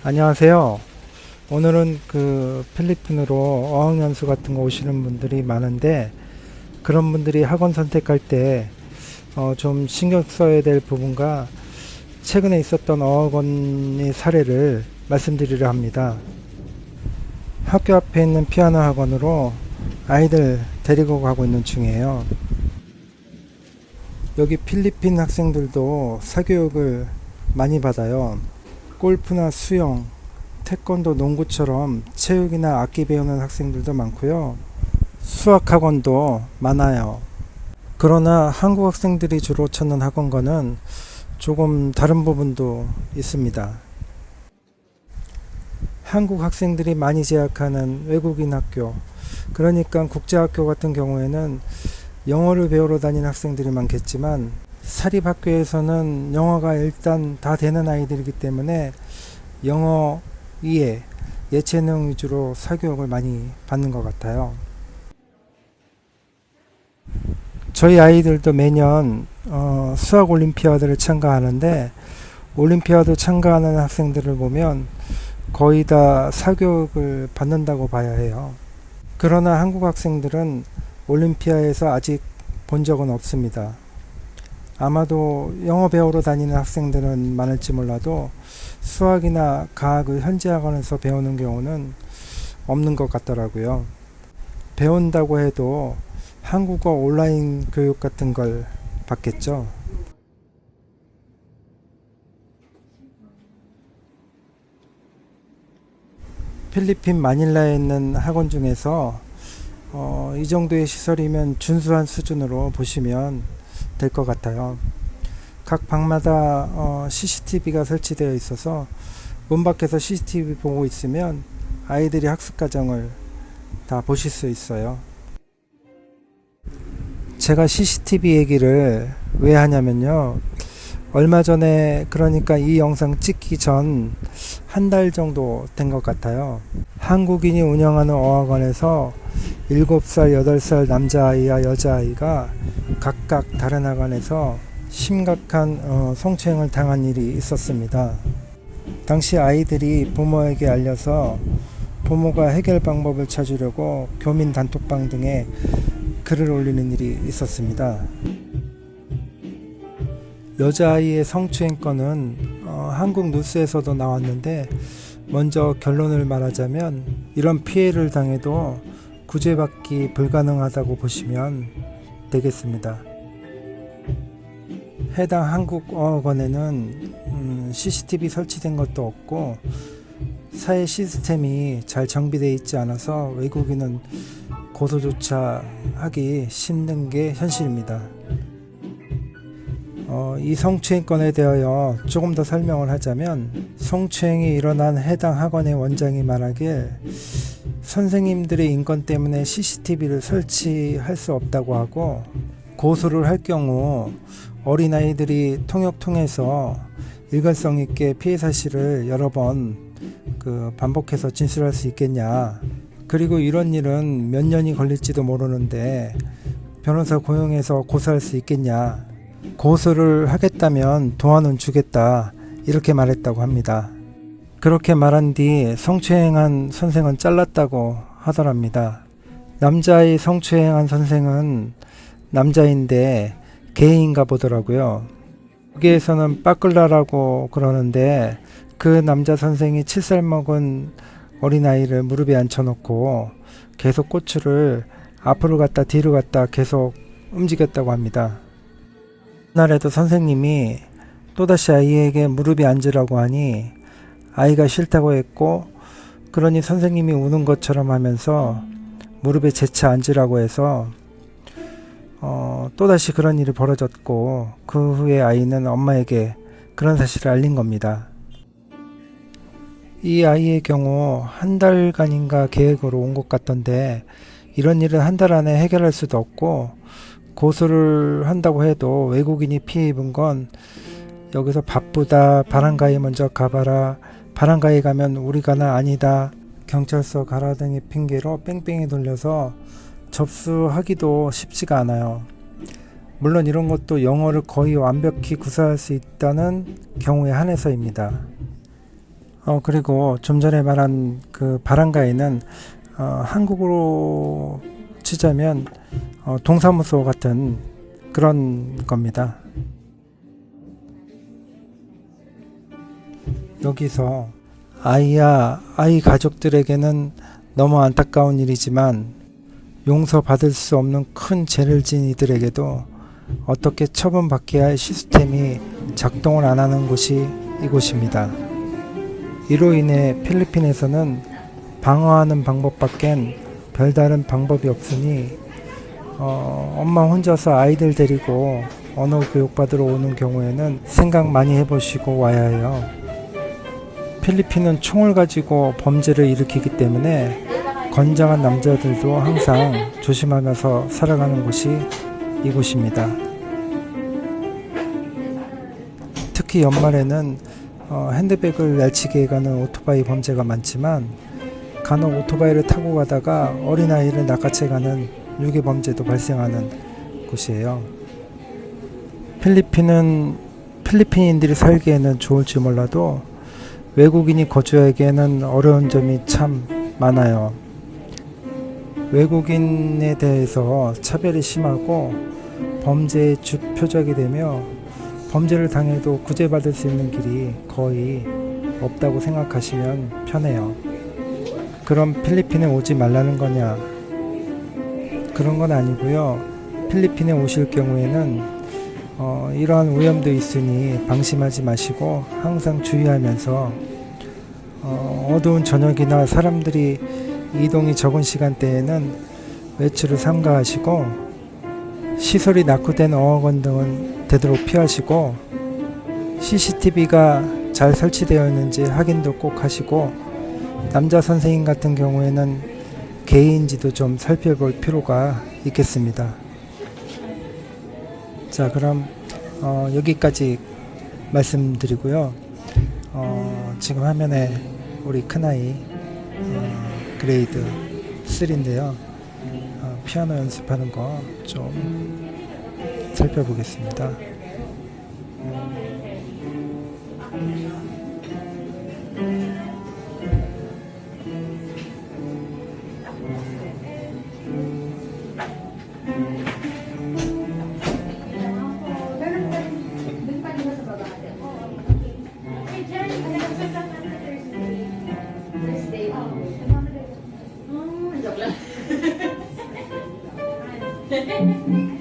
안녕하세요. 오늘은 필리핀으로 어학연수 같은 거 오시는 분들이 많은데, 그런 분들이 학원 선택할 때 좀 신경 써야 될 부분과 최근에 있었던 어학원의 사례를 말씀드리려 합니다. 학교 앞에 있는 피아노 학원으로 아이들 데리고 가고 있는 중이에요. 여기 필리핀 학생들도 사교육을 많이 받아요. 골프나 수영, 태권도, 농구처럼 체육이나 악기 배우는 학생들도 많고요. 수학 학원도 많아요. 그러나 한국 학생들이 주로 찾는 학원과는 조금 다른 부분도 있습니다. 한국 학생들이 많이 재학하는 외국인 학교, 그러니까 국제학교 같은 경우에는 영어를 배우러 다니는 학생들이 많겠지만, 사립학교에서는 영어가 일단 다 되는 아이들이기 때문에 영어 위에 예체능 위주로 사교육을 많이 받는 것 같아요. 저희 아이들도 매년 수학 올림피아드를 참가하는데, 올림피아드 참가하는 학생들을 보면 거의 다 사교육을 받는다고 봐야 해요. 그러나 한국 학생들은 올림피아에서 아직 본 적은 없습니다. 아마도 영어 배우러 다니는 학생들은 많을지 몰라도 수학이나 과학을 현지 학원에서 배우는 경우는 없는 것 같더라고요. 배운다고 해도 한국어 온라인 교육 같은 걸 받겠죠. 필리핀 마닐라에 있는 학원 중에서 이 정도의 시설이면 준수한 수준으로 보시면 될 것 같아요. 각 방마다 CCTV가 설치되어 있어서 문 밖에서 CCTV 보고 있으면 아이들이 학습 과정을 다 보실 수 있어요. 제가 CCTV 얘기를 왜 하냐면요, 얼마 전에, 그러니까 이 영상 찍기 전 한 달 정도 된 것 같아요, 한국인이 운영하는 어학원에서 7살, 8살 남자아이와 여자아이가 각각 다른 학원에서 심각한 성추행을 당한 일이 있었습니다. 당시 아이들이 부모에게 알려서 부모가 해결 방법을 찾으려고 교민 단톡방 등에 글을 올리는 일이 있었습니다. 여자아이의 성추행 건은 한국 뉴스에서도 나왔는데, 먼저 결론을 말하자면 이런 피해를 당해도 구제받기 불가능하다고 보시면 되겠습니다. 해당 한국 어학원에는 CCTV 설치된 것도 없고 사회 시스템이 잘 정비되어 있지 않아서 외국인은 고소조차 하기 힘든 게 현실입니다. 이 성추행건에 대하여 조금 더 설명을 하자면, 성추행이 일어난 해당 학원의 원장이 말하길 선생님들의 인권 때문에 CCTV를 설치할 수 없다고 하고, 고소를 할 경우 어린아이들이 통역 통해서 일관성 있게 피해 사실을 여러 번 반복해서 진술할 수 있겠냐, 그리고 이런 일은 몇 년이 걸릴지도 모르는데 변호사 고용해서 고소할 수 있겠냐, 고소를 하겠다면 도안은 주겠다, 이렇게 말했다고 합니다. 그렇게 말한 뒤 성추행한 선생은 잘랐다고 하더랍니다. 남자의 성추행한 선생은 남자인데 게이인가 보더라고요. 여기에서는 빠끌라라고 그러는데, 그 남자 선생이 7살 먹은 어린아이를 무릎에 앉혀놓고 계속 꼬추를 앞으로 갔다 뒤로 갔다 계속 움직였다고 합니다. 그날에도 선생님이 또다시 아이에게 무릎에 앉으라고 하니 아이가 싫다고 했고, 그러니 선생님이 우는 것처럼 하면서 무릎에 재차 앉으라고 해서 또다시 그런 일이 벌어졌고, 그 후에 아이는 엄마에게 그런 사실을 알린 겁니다. 이 아이의 경우 한 달간인가 계획으로 온 것 같던데, 이런 일은 한 달 안에 해결할 수도 없고, 고소를 한다고 해도 외국인이 피해 입은 건 여기서 바쁘다, 바람가에 먼저 가봐라, 바람가에 가면 우리가 아니다, 경찰서 가라 등의 핑계로 뺑뺑이 돌려서 접수하기도 쉽지가 않아요. 물론 이런 것도 영어를 거의 완벽히 구사할 수 있다는 경우에 한해서입니다. 그리고 좀 전에 말한 그 바람가이는 한국으로 치자면 동사무소 같은 그런 겁니다. 여기서 아이 가족들에게는 너무 안타까운 일이지만 용서받을 수 없는 큰 죄를 지은 이들에게도 어떻게 처분받게 할 시스템이 작동을 안 하는 곳이 이곳입니다. 이로 인해 필리핀에서는 방어하는 방법밖엔 별다른 방법이 없으니 엄마 혼자서 아이들 데리고 언어 교육받으러 오는 경우에는 생각 많이 해보시고 와야 해요. 필리핀은 총을 가지고 범죄를 일으키기 때문에 건장한 남자들도 항상 조심하면서 살아가는 곳이 이곳입니다. 특히 연말에는 핸드백을 날치게 가는 오토바이 범죄가 많지만 간혹 오토바이를 타고 가다가 어린아이를 낚아채 가는 유괴 범죄도 발생하는 곳이에요. 필리핀은 필리핀인들이 살기에는 좋을지 몰라도 외국인이 거주하기에는 어려운 점이 참 많아요. 외국인에 대해서 차별이 심하고 범죄의 주표적이 되며 범죄를 당해도 구제받을 수 있는 길이 거의 없다고 생각하시면 편해요. 그럼 필리핀에 오지 말라는 거냐? 그런 건 아니고요. 필리핀에 오실 경우에는 이러한 위험도 있으니 방심하지 마시고 항상 주의하면서 어두운 저녁이나 사람들이 이동이 적은 시간대에는 외출을 삼가하시고 시설이 낙후된 어학원 등은 되도록 피하시고 CCTV가 잘 설치되어 있는지 확인도 꼭 하시고 남자 선생님 같은 경우에는 개인지도 좀 살펴볼 필요가 있겠습니다. 자, 그럼 여기까지 말씀드리고요. 지금 화면에 우리 큰아이 그레이드 3인데요. 피아노 연습하는 거 좀 살펴보겠습니다. Joke lang.